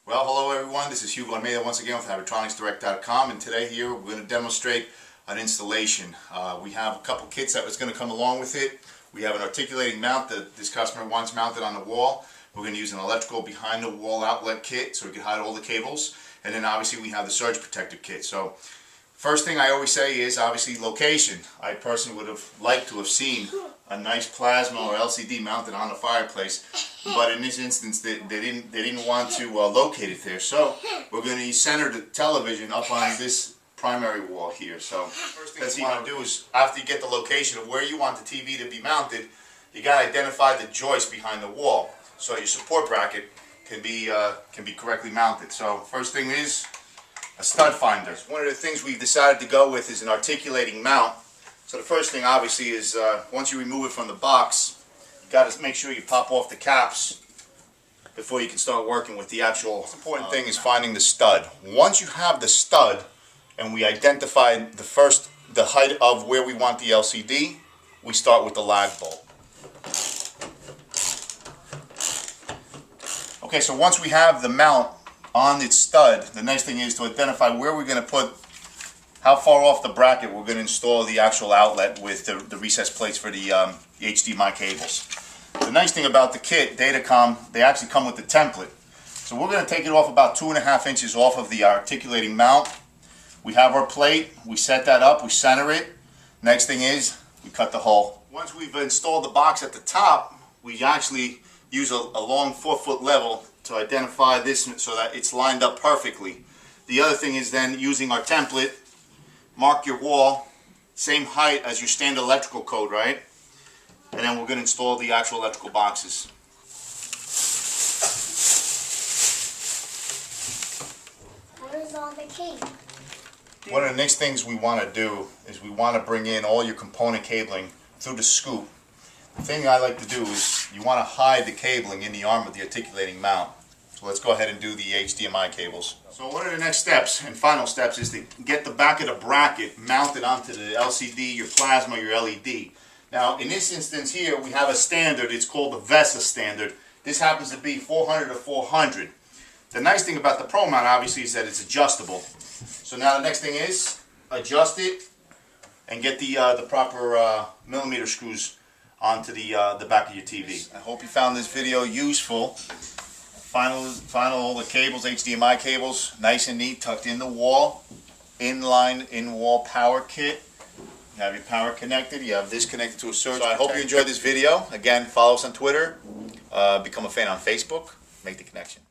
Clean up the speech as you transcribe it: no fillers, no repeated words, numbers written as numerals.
Well, hello everyone, this is Hugo Almeida once again with Hydrotronicsdirect.com, and today here we're going to demonstrate an installation. We have a couple kits that was going to come along with it. We have an articulating mount that this customer wants mounted on the wall. We're going to use an electrical behind the wall outlet kit so we can hide all the cables, and then obviously we have the surge protector kit. So first thing I always say is obviously location. I personally would have liked to have seen a nice plasma or LCD mounted on the fireplace, but in this instance they didn't want to locate it there. So we're going to center the television up on this primary wall here. So first thing that you want to do is, after you get the location of where you want the TV to be mounted, you got to identify the joist behind the wall so your support bracket can be correctly mounted. So first thing is a stud finder. One of the things we've decided to go with is an articulating mount. So the first thing obviously is once you remove it from the box, you got to make sure you pop off the caps before you can start working with the actual. The important thing is finding the stud. Once you have the stud and we identify the height of where we want the LCD, we start with the lag bolt. Okay, so once we have the mount on its stud, the next thing is to identify where we're going to put, how far off the bracket we're going to install the actual outlet with the recessed plates for the HDMI cables. The nice thing about the kit, Datacom, they actually come with the template. So we're going to take it off about 2.5 inches off of the articulating mount. We have our plate, we set that up, we center it. Next thing is, we cut the hole. Once we've installed the box at the top, we actually use a long 4-foot level to identify this so that it's lined up perfectly. The other thing is then using our template, mark your wall, same height as your standard electrical code, right? And then we're going to install the actual electrical boxes. Where's all the cake? One of the next things we want to do is we want to bring in all your component cabling through the scoop. The thing I like to do is you want to hide the cabling in the arm of the articulating mount. So let's go ahead and do the HDMI cables. So one of the next steps and final steps is to get the back of the bracket mounted onto the LCD, your plasma, your LED. Now in this instance here we have a standard, it's called the VESA standard. This happens to be 400 to 400. The nice thing about the Pro Mount obviously is that it's adjustable. So now the next thing is adjust it and get the proper millimeter screws onto the back of your TV. I hope you found this video useful. Final all the cables, HDMI cables, nice and neat, tucked in the wall, inline in-wall power kit. You have your power connected, you have this connected to a surge. So I hope you enjoyed this video. Again, follow us on Twitter, become a fan on Facebook, make the connection.